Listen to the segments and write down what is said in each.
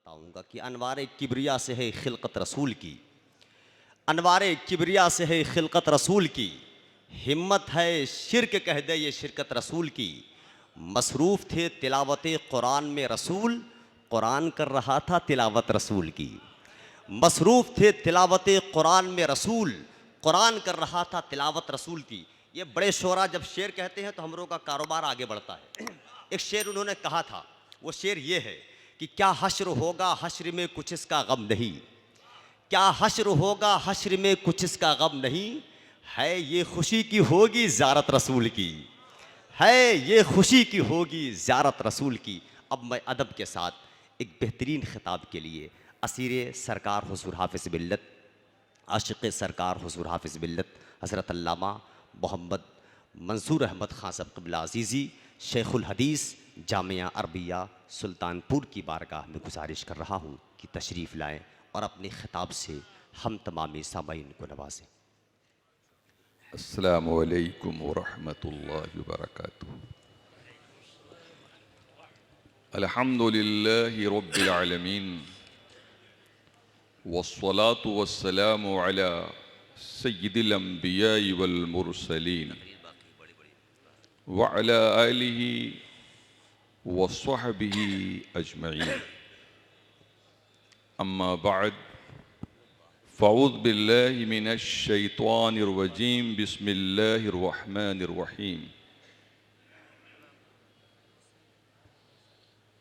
बताऊंगा कि अनवार किबरिया से है खिलकत रसूल की, अनवार किबरिया से है खिलकत रसूल की, हिम्मत है शिरक कह दे ये शिरकत रसूल की। मसरूफ़ थे तिलावत कुरान में रसूल, कुरान कर रहा था तिलावत रसूल की। मसरूफ़ थे तिलावत कुरान में रसूल, कुरान कर रहा था तिलावत रसूल की। ये बड़े शोरा जब शेर कहते हैं तो हम लोगों का कारोबार आगे बढ़ता है। एक शेर उन्होंने कहा था, वो शेर ये है कि क्या हश्र होगा हश्र में कुछ इसका गम नहीं, क्या हश्र होगा हश्र में कुछ इसका गम नहीं, है ये खुशी की होगी ज़ियारत रसूल की, है ये खुशी की होगी ज़ियारत रसूल की। अब मैं अदब के साथ एक बेहतरीन खिताब के लिए असीर सरकार हुज़ूर हाफ़िज़ मिल्लत, आशिक़ सरकार हुज़ूर हाफ़िज़ मिल्लत हज़रत अल्लामा मोहम्मद मंसूर अहमद खां साहब क़िबला अज़ीज़ी शेखुल हदीस जामिया अरबिया सुल्तानपुर की बारगाह में गुजारिश कर रहा हूँ कि तशरीफ़ लाएँ और अपने खिताब से हम तमामी सामाईन को नवाजें। अस्सलामु अलैकुम वरहमतुल्लाहि वबरकातुहू। अल्हम्दुलिल्लाहि रब्बिल आलमीन वस्सलातु वस्सलामु अला सय्यिदिल अंबियाइ वल मुरसलीन व अला आलिहि व स्वहबिहि अजमईन। अम्मा बाद फ़अऊज़ु बिल्लाहि मिनश शैतानिर रजीम। बिस्मिल्लाहिर रहमानिर रहीम।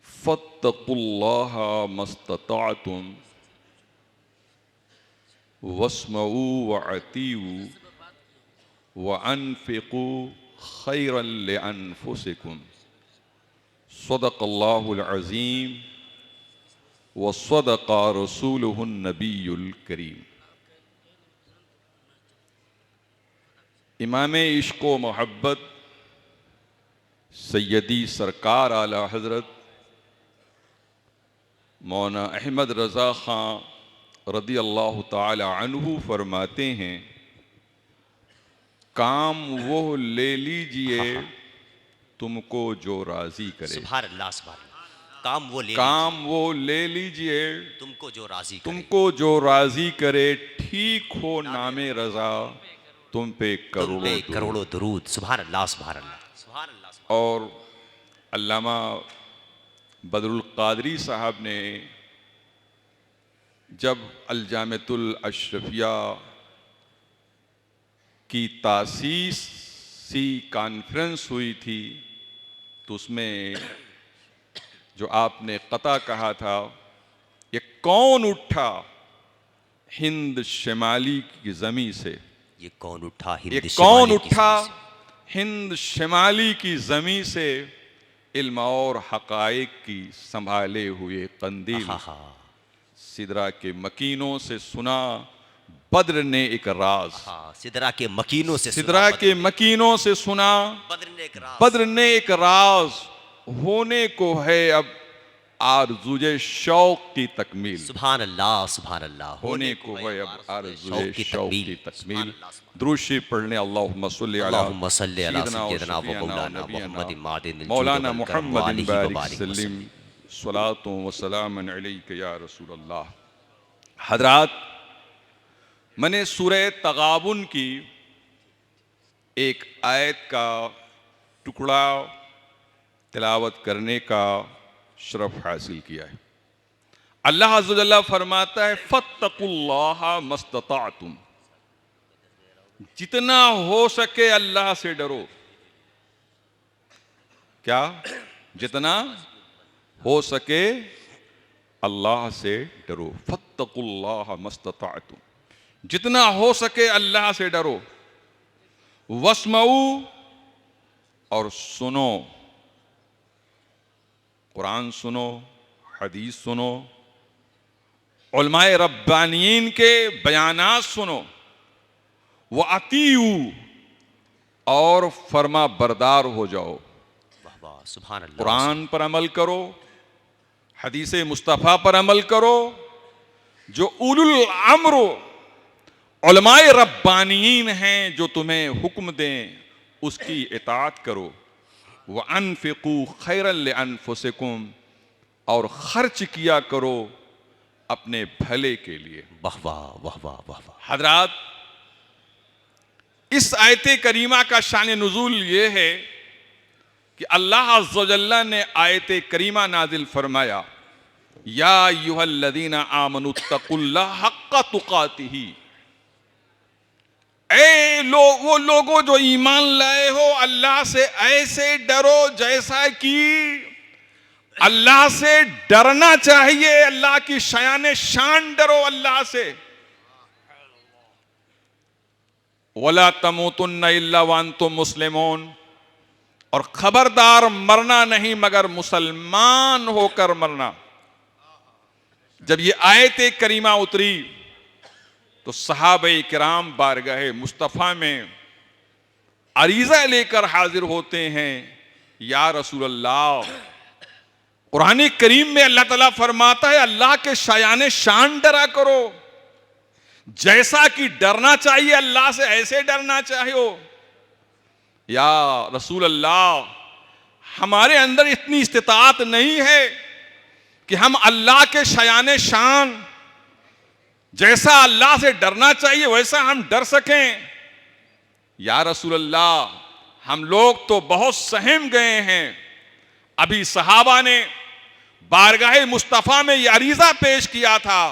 फ़त्तक़ुल्लाह मस्तताअतुम वस्मऊ व अतीऊ व अनफ़िक़ू खैरन लिअन्फ़ुसिकुम। सदक़ल्लाहुल अज़ीम व सदक़ा रसूलुहुन नबियुल करीम। इमाम इश्क़ व मोहब्बत सैयदी सरकार आला हज़रत मौलाना अहमद रज़ा ख़ां रदी अल्लाह ताला अन्हु फरमाते हैं, काम वो ले लीजिए तुमको जो राज़ी करे। सुभान अल्लाह, सुभान अल्लाह। काम वो ले लीजिए तुमको जो राज़ी करे, तुमको जो राज़ी करे। ठीक हो नामे रज़ा तुम पे तुम पे करोड़ों करोड़ों दुरूद। सुभान अल्लाह, सुभान अल्लाह, सुभान अल्लाह। और अल्लामा बदरुल क़ादरी साहब ने जब अल-जामिअतुल अशरफिया की तासीसी कॉन्फ्रेंस हुई थी तो उसमें जो आपने क़ता कहा था, ये कौन उठा हिंद शिमाली की ज़मीं से, ये कौन उठा ये हिंद कौन शिमाली की उठा ज़मीं से, हिंद शिमाली की ज़मीं से, इल्म और हक़ाइक़ की संभाले हुए कंदील। आहा, सिदरा के मकीनों से सुना बद्र ने एक राज, सिदरा के मकीनों से सिदरा के मकीनों से सुना बद्र ने एक राज, होने को है अब आरज़ुए शौक़ की तकमील। सुभान अल्लाह, सुभान अल्लाह। होने को है अब आरज़ुए शौक़ की तकमील। दुरूद पढ़ने अल्लाहुम्मा सल्लि अला सय्यिदना व मौलाना मुहम्मद मौलाना मुहम्मद बारिक सल्लिम सलातो व सलामन अलैका या रसूल अल्लाह। हज़रात, मैंने सूरह तगाबुन की एक आयत का टुकड़ा तिलावत करने का शरफ हासिल किया है। अल्लाह अज़्ज़ा वजल्ला फरमाता है, फ़त्तक़ुल्लाह मस्तताअतुम, जितना हो सके अल्लाह से डरो। क्या? जितना हो सके अल्लाह से डरो। फ़त्तक़ुल्लाह मस्तताअतुम, जितना हो सके अल्लाह से डरो। वस्मऊ, और सुनो, कुरान सुनो, हदीस सुनो, उलमाए रब्बानियीन के बयानात सुनो। व अतीऊ, और फरमा बरदार हो जाओ। सुभान अल्लाह। कुरान पर अमल करो, हदीस मुस्तफ़ा पर अमल करो। जो उलुल अम्र उलमाए रब्बानियीन हैं, जो तुम्हें हुक्म दें उसकी इताअत करो। व अनफ़िक़ू खैरन लिअन्फ़ुसिकुम, और खर्च किया करो अपने भले के लिए। वाह वाह वाह वाह वाह वाह। हजरात, इस आयत करीमा का शान नुज़ूल ये है कि अल्लाह अज़्ज़ व जल्ला ने आयत करीमा नाजिल फरमाया, या अय्युहल्लज़ीना आमनुत्तकुल्लाह हक्का तुकातिही, ए वो लोगों जो ईमान लाए हो, अल्लाह से ऐसे डरो जैसा कि अल्लाह से डरना चाहिए। अल्लाह की शान शान डरो अल्लाह से। वला तमूतुन्ना इल्ला व अंतुम मुस्लिमून, और खबरदार मरना नहीं मगर मुसलमान होकर मरना। जब ये आयत करीमा उतरी तो सहाबे किराम बारगाहे मुस्तफ़ा में अरीज़ा लेकर हाजिर होते हैं, या रसूल अल्लाह, कुरान करीम में अल्लाह ताला फरमाता है अल्लाह के शायाने शान डरा करो, जैसा कि डरना चाहिए अल्लाह से ऐसे डरना चाहिए। या रसूल अल्लाह, हमारे अंदर इतनी इस्तिताअत नहीं है कि हम अल्लाह के शायाने शान जैसा अल्लाह से डरना चाहिए वैसा हम डर सकें। या रसूल अल्लाह, हम लोग तो बहुत सहम गए हैं। अभी सहाबा ने बारगाहे मुस्तफ़ा में ये अरीज़ा पेश किया था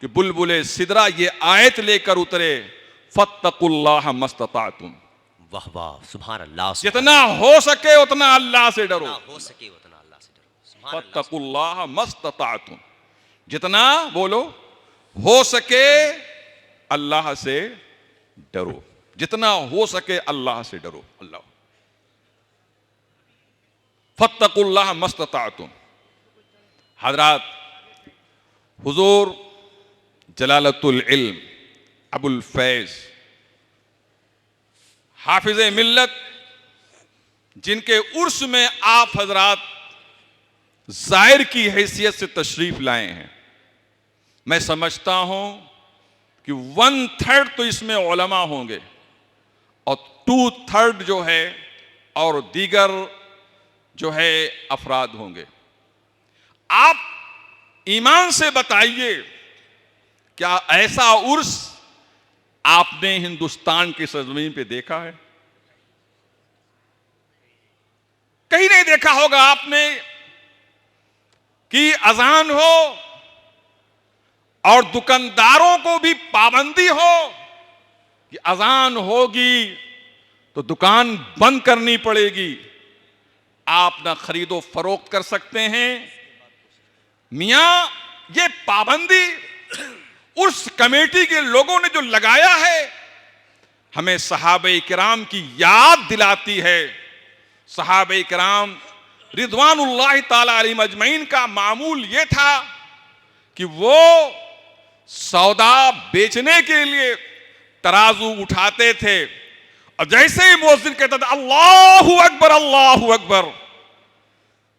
कि बुलबुले सिदरा ये आयत लेकर उतरे, फत्तकुल्लाह मस्ततातुम, वाह वाह, सुभान अल्लाह। जितना हो सके उतना अल्लाह से डरो, हो सके उतना अल्लाह से डरो। फत्तकुल्लाह मस्ततातुम, जितना बोलो हो सके अल्लाह से डरो, जितना हो सके अल्लाह से डरो। अल्लाह, फत्तकुल्लाह मस्ततातुम। हजरात, हुजूर जलालतुल इल्म अबुल फैज हाफिज मिल्लत, जिनके उर्स में आप हजरात जाहिर की हैसियत से तशरीफ लाए हैं, मैं समझता हूं कि 1/3 तो इसमें उलमा होंगे और 2/3 जो है और दीगर जो है अफराद होंगे। आप ईमान से बताइए, क्या ऐसा उर्स आपने हिंदुस्तान की सरजमीन पे देखा है? कहीं नहीं देखा होगा आपने कि अजान हो और दुकानदारों को भी पाबंदी हो कि अजान होगी तो दुकान बंद करनी पड़ेगी, आप ना खरीदो फरोख्त कर सकते हैं। मियां, ये पाबंदी उस कमेटी के लोगों ने जो लगाया है, हमें सहाबे किराम की याद दिलाती है। सहाबे किराम रिदवानुल्लाह ताला अलैहिम अजमईन का मामूल ये था कि वो सौदा बेचने के लिए तराजू उठाते थे और जैसे ही मुअज्जिन कहता था अल्लाहु अकबर अल्लाहु अकबर,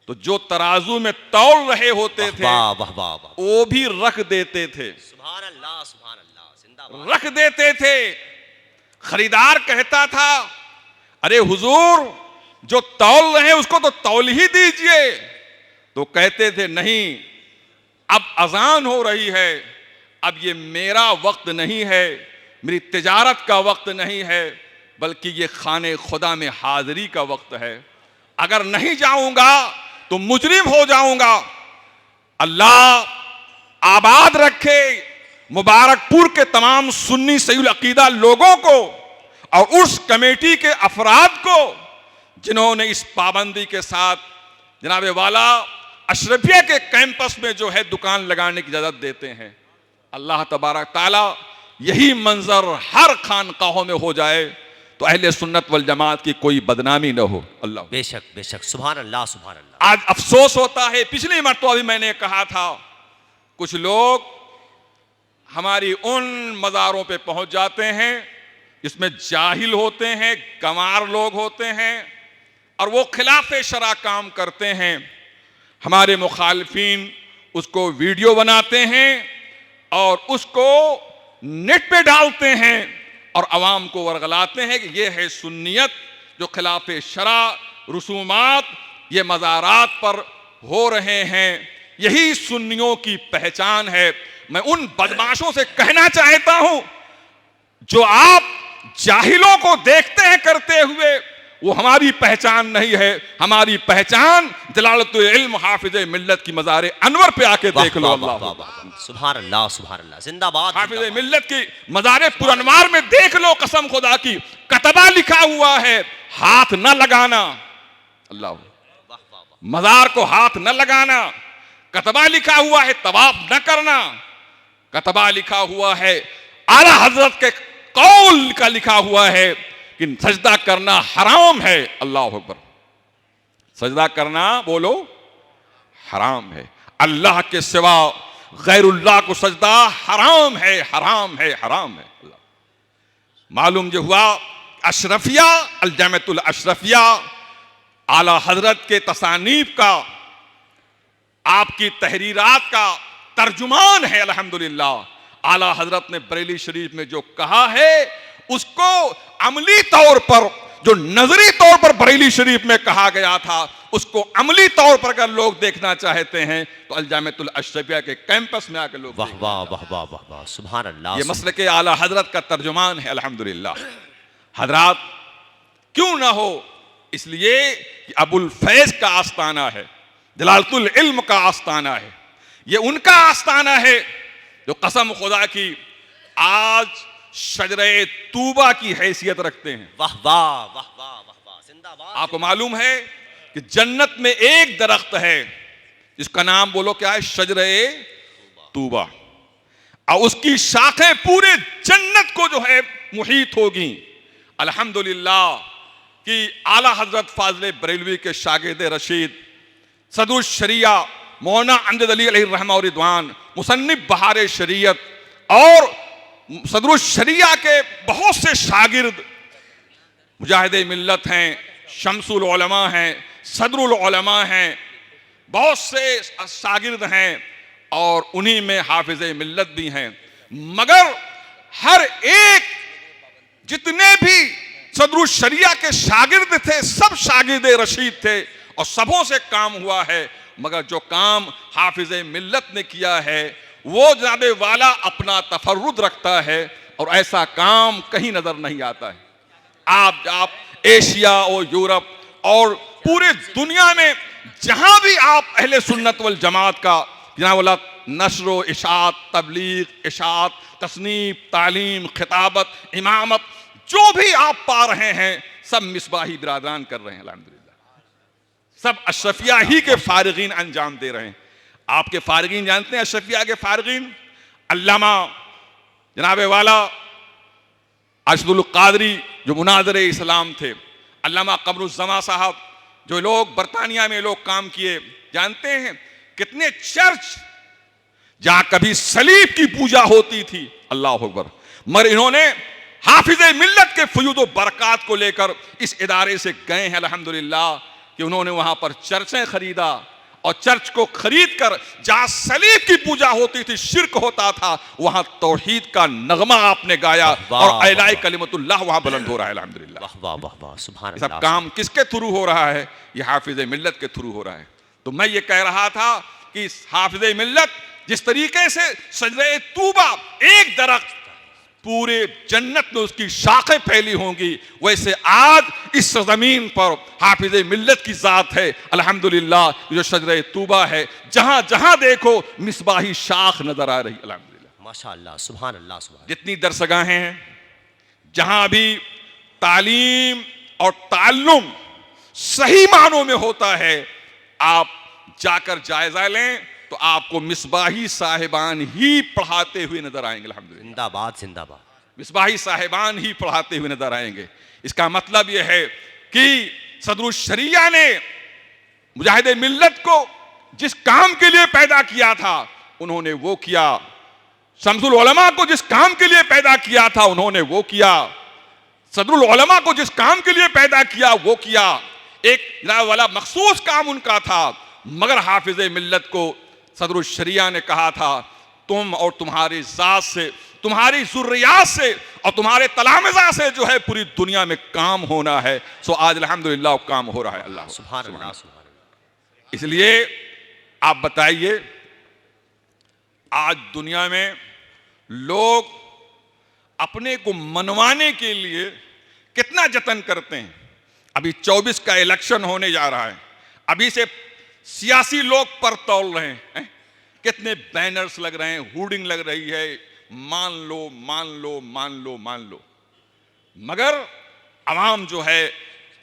तो जो तराजू में तौल रहे होते थे वो भी रख देते थे। सुभान अल्लाह, सुभान अल्लाह, जिंदाबाद। रख देते थे। खरीदार कहता था अरे हुजूर, जो तौल रहे उसको तो तौल ही दीजिए। तो कहते थे नहीं, अब अजान हो रही है, अब ये मेरा वक्त नहीं है, मेरी तिजारत का वक्त नहीं है, बल्कि ये खाने खुदा में हाजिरी का वक्त है। अगर नहीं जाऊंगा तो मुजरिम हो जाऊंगा। अल्लाह आबाद रखे मुबारकपुर के तमाम सुन्नी सहीउल अकीदा लोगों को और उस कमेटी के अफराद को जिन्होंने इस पाबंदी के साथ जनाबे वाला अशरफिया के कैंपस में जो है दुकान लगाने की इजाजत देते हैं। अल्लाह तबारक ताला यही मंजर हर खानकाहों में हो जाए तो अहले सुन्नत वल जमात की कोई बदनामी न हो। अल्लाह, बेशक बेशक, सुभान अल्लाह, सुभान अल्लाह। आज अफसोस होता है, पिछली मरतबा भी मैंने कहा था, कुछ लोग हमारी उन मज़ारों पे पहुंच जाते हैं जिसमें जाहिल होते हैं, गंवार लोग होते हैं और वो खिलाफे शरा काम करते हैं। हमारे मुखालिफिन उसको वीडियो बनाते हैं और उसको नेट पे डालते हैं और अवाम को वर्गलाते हैं कि ये है सुन्नियत जो खिलाफे शरा रसूमात ये मज़ारात पर हो रहे हैं, यही सुन्नियों की पहचान है। मैं उन बदमाशों से कहना चाहता हूं जो आप जाहिलों को देखते हैं करते हुए, वो हमारी पहचान नहीं है। हमारी पहचान जलालतुल इल्म हाफिज मिल्लत की मज़ार अनवर पे आके देख लो। अल्लाह सुभान अल्लाह, सुभान अल्लाह, जिंदाबाद। हाफिज मिल्लत की मज़ार पुरअनवार में देख लो, कसम खुदा की, कतबा लिखा हुआ है हाथ न लगाना। अल्लाह, मज़ार को हाथ न लगाना, कतबा लिखा हुआ है तवाफ न करना, कतबा लिखा हुआ है आला हजरत के कौल का लिखा हुआ है कि सजदा करना हराम है। अल्लाह अकबर, सजदा करना बोलो हराम है। अल्लाह के सिवा गैरुल्लाह को सजदा हराम है, हराम है, हराम है। मालूम जो हुआ अशरफिया, अल जामिअतुल अशरफिया आला हजरत के तसानीफ का, आपकी तहरीरात का तर्जुमान है। अल्हम्दुलिल्लाह, आला हजरत ने बरेली शरीफ में जो कहा है उसको अमली तौर पर, जो नजरी तौर पर बरेली शरीफ में कहा गया था, उसको अमली तौर पर अगर लोग देखना चाहते हैं तो अल जामिअतुल अशरफिया के कैंपस में आकर लोग। वाह वाह वाह वाह वाह वाह, सुभान अल्लाह। ये मसले के आला हजरत का तर्जुमान है। अल्हम्दुलिल्लाह हजरात, क्यों ना हो, इसलिए कि अबुल फैज का आस्ताना है, जलालतुल इल्म का आस्ताना है, ये उनका आस्ताना है जो कसम खुदा की आज शजरे तूबा की हैसियत रखते हैं। वाह वाह वाह वाह वाह वाह, जिंदाबाद। आपको मालूम है कि जन्नत में एक दरख्त है जिसका नाम बोलो क्या है, शजरे तूबा, और उसकी शाखें पूरे जन्नत को जो है मुहीत होगी। अल्हम्दुलिल्लाह कि आला हजरत फाज़िल बरेलवी के शागिर्द रशीद सदरुल शरिया मौलाना अमजद अली अलैहि रहमा और रिदवान, मुसन्निफ बहार शरीयत और सदरुल शरिया के बहुत से शागिर्द मुजाहिदे मिल्लत हैं, शम्सुल उलमा हैं, सदरुल उलमा हैं, बहुत से शागिर्द हैं और उन्हीं में हाफिज मिल्लत भी हैं। मगर हर एक जितने भी सदरुल शरिया के शागिर्द थे, सब शागिर्द रशीद थे और सबों से काम हुआ है। मगर जो काम हाफिज मिल्लत ने किया है वो जनाबे वाला अपना तफर्रुद रखता है और ऐसा काम कहीं नजर नहीं आता है। आप एशिया और यूरोप और पूरे दुनिया में जहां भी आप अहले सुन्नत वल जमात का जनाब वाला नश्र, इशात, तबलीग, इशात, तसनीफ, तालीम, खिताबत, इमामत, जो भी आप पा रहे हैं सब मिसबाही बिरादरान कर रहे हैं। अल्हम्दुलिल्लाह सब अशरफिया ही के फारिगीन अंजाम दे रहे हैं। आपके फारिगीन जानते हैं अशरफिया के फारिगीन? अल्लामा जनाबे वाला अरशदुल कादरी जो मुनाज़िर इस्लाम थे, अल्लामा कमरुज़्ज़मा साहब, जो लोग बरतानिया में लोग काम किए, जानते हैं कितने चर्च जहां कभी सलीब की पूजा होती थी, अल्लाह अकबर, मगर इन्होंने हाफिज मिल्लत के फयूद व बरक़ात को लेकर इस इदारे से गए हैं अल्हम्दुलिल्लाह कि उन्होंने वहां पर चर्चें खरीदा और चर्च को खरीद कर जहां सलीब की पूजा होती थी, शिर्क होता था, वहां तौहीद का नगमा आपने गाया और ऐलाए कलिमतुल्लाह वहां बुलंद हो रहा है। अल्हम्दुलिल्लाह, वाह वाह वाह, सुभान अल्लाह। सब काम किसके थ्रू हो रहा है? ये हाफिज मिल्लत के थ्रू हो रहा है। तो मैं ये कह रहा था कि हाफिज मिल्लत जिस तरीके से सजरे तूबा एक दरख्त पूरे जन्नत में उसकी शाखें फैली होंगी, वैसे आज इस जमीन पर हाफिज मिल्लत की जात है अल्हम्दुलिल्लाह। जो शजरे तूबा है, जहां जहां देखो मिसबाही शाख नजर आ रही। अल्हम्दुलिल्लाह, माशाअल्लाह, सुभान अल्लाह, सुभान। जितनी दरसगाहें हैं जहां भी तालीम और ताल्लुम सही मानों में होता है, आप जाकर जायजा लें तो आपको मिसबाही साहिबान ही पढ़ाते हुए नजर आएंगे। अल्हम्दुलिल्लाह, जिंदाबाद जिंदाबाद, मिसबाही साहिबान ही पढ़ाते हुए नजर आएंगे। इसका मतलब यह है कि सदरुल शरिया ने मुजाहिदे मिल्लत को जिस काम के लिए पैदा किया था उन्होंने वो किया, शम्सुल उलमा को जिस काम के लिए पैदा किया था उन्होंने वो किया, सदरुल उलमा को जिस काम के लिए पैदा किया वो किया। एक वाला मखसूस काम उनका था, मगर हाफिज मिल्लत को सदरुल शरिया ने कहा था तुम और तुम्हारी जात से, तुम्हारी ज़ुर्रियात से और तुम्हारे तलामिज़ा से जो है पूरी दुनिया में काम होना है। सो आज अल्हम्दुलिल्लाह काम हो रहा है। अल्लाह सुभान अल्लाह, सुभान अल्लाह। इसलिए आप बताइए, आज दुनिया में लोग अपने को मनवाने के लिए कितना जतन करते हैं। अभी 24 का इलेक्शन होने जा रहा है, अभी से सियासी लोग पर तौल रहे हैं, कितने बैनर्स लग रहे हैं, होर्डिंग लग रही है, मान लो मान लो मान लो मान लो। मगर अवाम जो है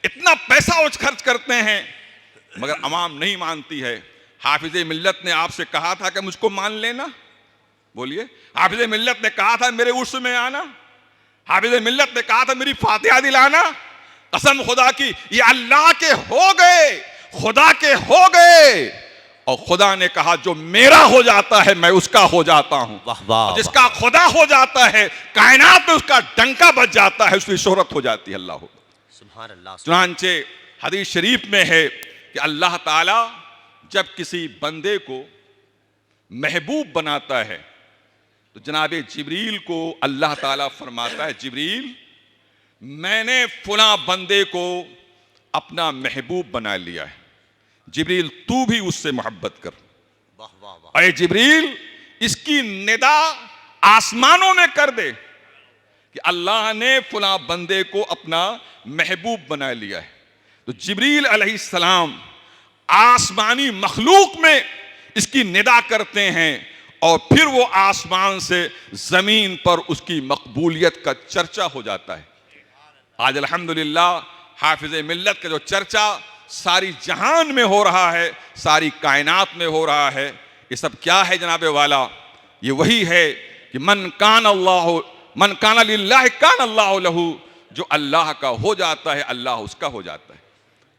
इतना पैसा खर्च करते हैं, मगर अवाम नहीं मानती है। हाफिज मिल्लत ने आपसे कहा था कि मुझको मान लेना, बोलिए। हाफिज मिल्लत ने कहा था मेरे उर्स में आना, हाफिज मिल्लत ने कहा था मेरी फातिहा दिलाना। कसम खुदा की ये अल्लाह के हो गए, खुदा के हो गए, और खुदा ने कहा जो मेरा हो जाता है मैं उसका हो जाता हूं। वाह वाह, जिसका खुदा हो जाता है कायनात में उसका डंका बज जाता है, उसकी शोहरत हो जाती है। अल्लाह सुभान अल्लाह। चुनांचे हदीस शरीफ में है कि अल्लाह ताला जब किसी बंदे को महबूब बनाता है तो जनाब जिब्रील को अल्लाह ताला फरमाता है, जिब्रील मैंने फुला बंदे को अपना महबूब बना लिया है, जिब्रील तू भी उससे मोहब्बत कर। वाह वाह वाह। अरे जिब्रील इसकी निदा आसमानों में कर दे कि अल्लाह ने फुला बंदे को अपना महबूब बना लिया है। तो जिब्रील अलैहिस्सलाम आसमानी मखलूक में इसकी निदा करते हैं और फिर वो आसमान से जमीन पर उसकी मकबूलियत का चर्चा हो जाता है। आज अल्हम्दुलिल्लाह हाफिज मिल्लत का जो चर्चा सारी जहान में हो रहा है, सारी कायनात में हो रहा है, ये सब क्या है जनाबे वाला? ये वही है कि मन कान लिल्लाह कान अल्लाह लहू, जो अल्लाह का हो जाता है अल्लाह उसका हो जाता है।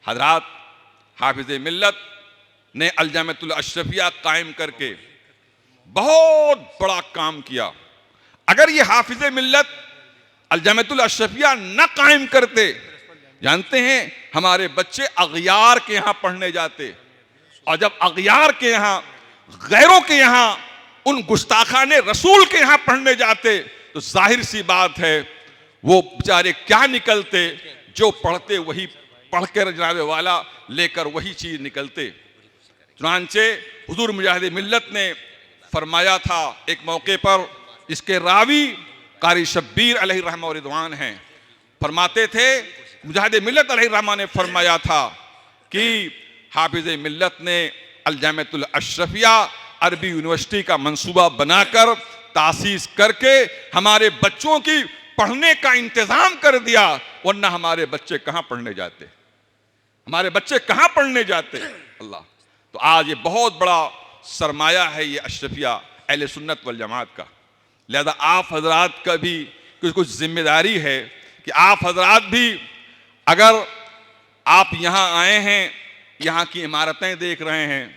हजरात, हाफिज मिल्लत ने अलजामतुल अशरफिया कायम करके बहुत बड़ा काम किया। अगर ये हाफिज मिल्लत अलजामतुल अशरफिया न कायम करते, जानते हैं हमारे बच्चे अगयार के यहां पढ़ने जाते, और जब अगयार के यहां, गैरों के यहां, उन गुस्ताखाने रसूल के यहां पढ़ने जाते तो जाहिर सी बात है वो बेचारे क्या निकलते, जो पढ़ते वही पढ़कर जनाबे वाला लेकर वही चीज निकलते। चुनांचे हुजूर मुजाहिद मिल्लत ने फरमाया था एक मौके पर, इसके रावी कारी शब्बीर अलैहि रहमा व रिदवान हैं, फरमाते थे मुजाहिद मिल्लत अलैहि रहमा ने फरमाया था कि हाफिज मिल्लत ने अलजामतुल अशरफिया अरबी यूनिवर्सिटी का मंसूबा बनाकर तासीस करके हमारे बच्चों की पढ़ने का इंतजाम कर दिया, वरना हमारे बच्चे कहां पढ़ने जाते, हमारे बच्चे कहां पढ़ने जाते। अल्लाह, तो आज ये बहुत बड़ा सरमाया है ये अशरफिया अहले सुन्नत वल जमात का। लिहाजा आप हजरात का भी कुछ जिम्मेदारी है कि आप हजरात भी, अगर आप यहाँ आए हैं, यहाँ की इमारतें देख रहे हैं,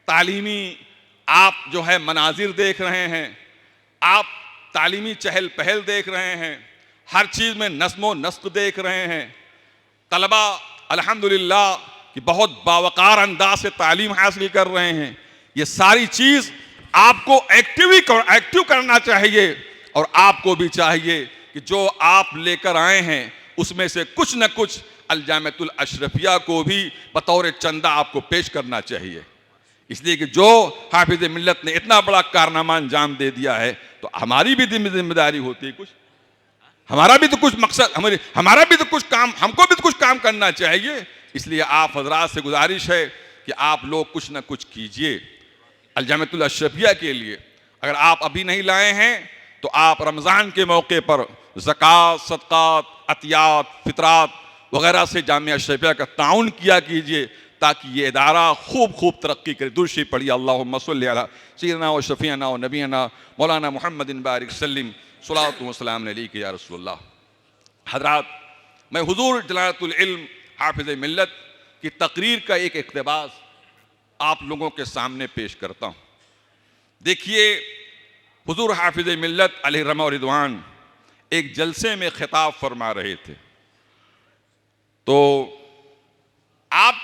तालीमी आप जो है मनाजिर देख रहे हैं, आप तालीमी चहल पहल देख रहे हैं, हर चीज़ में नस्मो नस्क देख रहे हैं, तलबा अल्हम्दुलिल्लाह कि बहुत बावकार अंदाज से तालीम हासिल कर रहे हैं। ये सारी चीज़ आपको एक्टिव करना चाहिए, और आपको भी चाहिए कि जो आप लेकर आए हैं उसमें से कुछ न कुछ अलजामतुल अशरफिया को भी बतौर चंदा आपको पेश करना चाहिए। इसलिए कि जो हाफिज मिल्लत ने इतना बड़ा कारनामा अंजाम दे दिया है, तो हमारी भी जिम्मेदारी होती है कुछ, हमारा भी तो कुछ मकसद, हमारा भी तो कुछ काम, हमको भी तो कुछ काम करना चाहिए। इसलिए आप हजरात से गुजारिश है कि आप लोग कुछ ना कुछ कीजिए अलजामतुल अशरफिया के लिए। अगर आप अभी नहीं लाए हैं तो आप रमज़ान के मौके पर ज़कात, सदक़ात, अतियात, फितरात वगैरह से जामिया अशरफिया का ताउन किया कीजिए, ताकि ये इदारा खूब तरक्की करे। दुरूद पढ़िए, अल्लाहुम्मा सल्लि अला सय्यिदिना व शफ़ीअना व नबीना मौलाना मुहम्मदिन बारिक सल्लिम सलातु व सलाम अलैका या रसूलल्लाह। हज़रात, मैं हुजूर जलालतुल इल्म हाफिज मिल्लत की तकरीर का एक इक़्तिबास आप लोगों के सामने पेश करता हूँ। देखिए, हुजूर हाफिज मिल्लत अलैहि रहमा व रिदवान एक जलसे में खिताब फरमा रहे थे, तो आप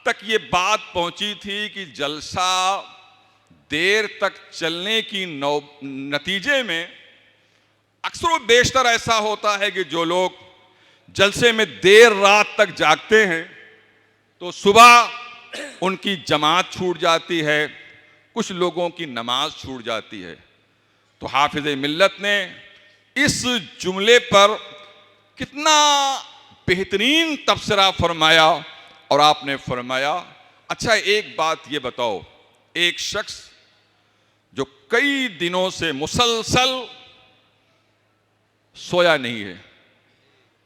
तक ये बात पहुंची थी कि जलसा देर तक चलने की नतीजे में अक्सर बेशतर ऐसा होता है कि जो लोग जलसे में देर रात तक जागते हैं तो सुबह उनकी जमात छूट जाती है, कुछ लोगों की नमाज छूट जाती है। तो हाफिज मिल्लत ने इस जुमले पर कितना बेहतरीन तबसरा फरमाया, और आपने फरमाया अच्छा एक बात ये बताओ, एक शख्स जो कई दिनों से मुसलसल सोया नहीं है,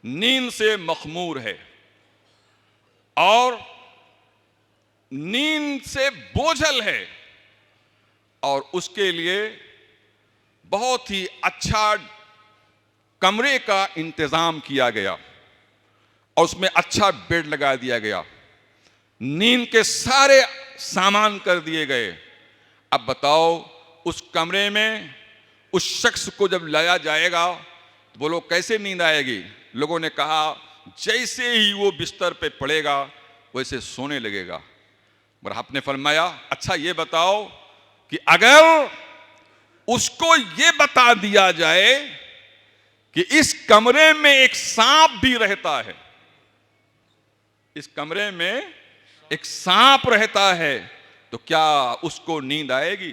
नींद से मखमूर है और नींद से बोझल है, और उसके लिए बहुत ही अच्छा कमरे का इंतजाम किया गया और उसमें अच्छा बेड लगा दिया गया, नींद के सारे सामान कर दिए गए। अब बताओ उस कमरे में उस शख्स को जब लाया जाएगा तो बोलो कैसे नींद आएगी? लोगों ने कहा जैसे ही वो बिस्तर पे पड़ेगा वैसे सोने लगेगा। मगर आपने फरमाया अच्छा ये बताओ कि अगर उसको ये बता दिया जाए कि इस कमरे में एक सांप भी रहता है, इस कमरे में एक सांप रहता है, तो क्या उसको नींद आएगी?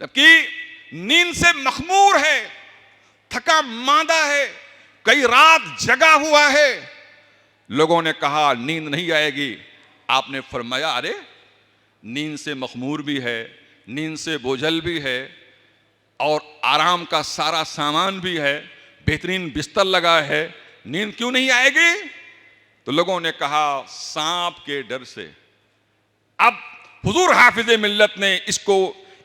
जबकि नींद से मखमूर है, थका मांदा है, कई रात जगा हुआ है। लोगों ने कहा नींद नहीं आएगी। आपने फरमाया अरे नींद से मखमूर भी है, नींद से बोझल भी है, और आराम का सारा सामान भी है, बेहतरीन बिस्तर लगा है, नींद क्यों नहीं आएगी? तो लोगों ने कहा सांप के डर से। अब हुजूर हाफिज मिल्लत ने इसको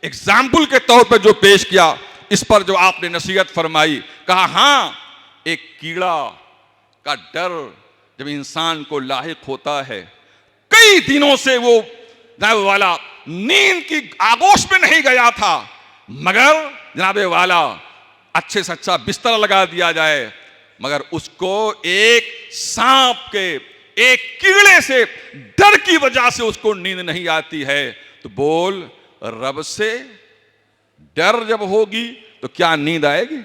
एग्जाम्पल के तौर पर जो पेश किया, इस पर जो आपने नसीहत फरमाई, कहा हाँ एक कीड़ा का डर जब इंसान को लाहिक होता है, कई दिनों से वो जनाब वाला नींद की आगोश में नहीं गया था, मगर जनाब वाला अच्छे से अच्छा बिस्तर लगा दिया जाए, मगर उसको एक सांप के, एक कीड़े से डर की वजह से उसको नींद नहीं आती है। तो बोल रब से डर जब होगी तो क्या नींद आएगी?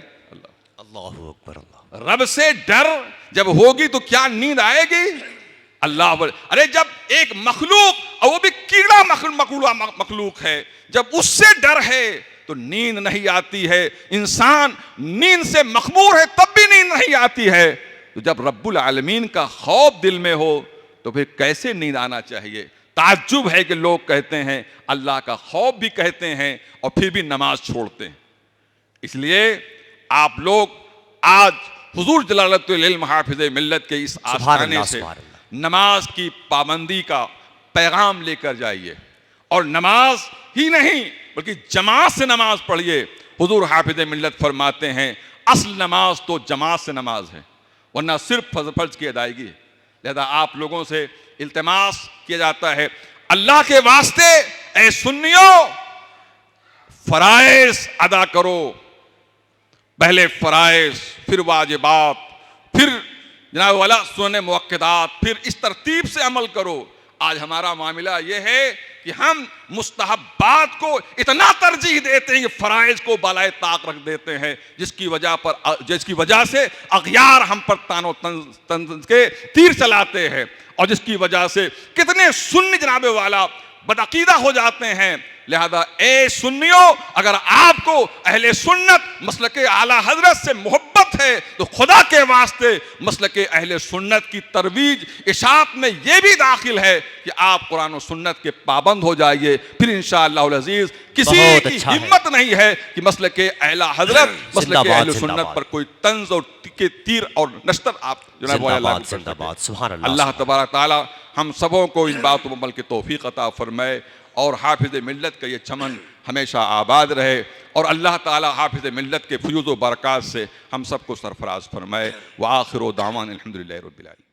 अल्लाहु अकबर। रब से डर जब होगी तो क्या नींद आएगी? अल्लाह। अरे जब एक मखलूक, और वो भी कीड़ा मखलूक है, जब उससे डर है तो नींद नहीं आती है। इंसान नींद से मखमूर है तब भी नींद नहीं आती है। तो जब रब्बुल आलमीन का खौफ दिल में हो तो फिर कैसे नींद आना चाहिए? ताज्जुब है कि लोग कहते हैं अल्लाह का खौफ भी कहते हैं और फिर भी नमाज छोड़ते हैं। इसलिए आप लोग आज हुजूर जलालतुल इल्म हाफिज मिल्लत के इस आस्थाने से नमाज की पाबंदी का पैगाम लेकर जाइए, और नमाज ही नहीं बल्कि जमात से नमाज पढ़िए। हुजूर हाफिज मिल्लत फरमाते हैं असल नमाज तो जमात से नमाज है, वरना सिर्फ फर्ज की अदायगी। लिहाजा आप लोगों से इल्तिमास किया जाता है अल्लाह के वास्ते ऐ सुन्नियों फराइज अदा करो, पहले फराइज फिर वाजिबात फिर जनाब वाला सुन्नत मुअक्कदात, फिर इस तरतीब से अमल करो। आज हमारा मामला यह है कि हम मुस्तहब्बात को इतना तरजीह देते हैं कि फराइज को बालाए ताक रख देते हैं, जिसकी वजह से अगयार हम पर तानो तंज के तीर चलाते हैं, और जिसकी वजह से कितने सुन्नी जनाबे वाला बदअकीदा हो जाते हैं। लिहाजा ए सुन्नियों, अगर आपको अहले सुन्नत मसलके आला हजरत से मोहब्बत है तो खुदा के वास्ते मसलके अहले सुन्नत की तरवीज इशात में यह भी दाखिल है कि आप कुरान और सुन्नत के पाबंद हो जाइए। फिर इंशाअल्लाह अज़ीज़ किसी की हिम्मत नहीं है कि मसलके आला हजरत मसलके अहले सुन्नत पर कोई तंज और के तीर और नश्तर आप अल्लाह तबारक तआला हम सबों को इन बातों पर अमल की तौफीक अता फरमाए, और हाफिज मिल्लत का ये चमन हमेशा आबाद रहे, और अल्लाह ताला हाफिज मिल्लत के फयूज़ व बरक़ात से हम सबको सरफराज फरमाए। व आखिर दावान अल्हम्दुलिल्लाहि रब्बिल आलमीन।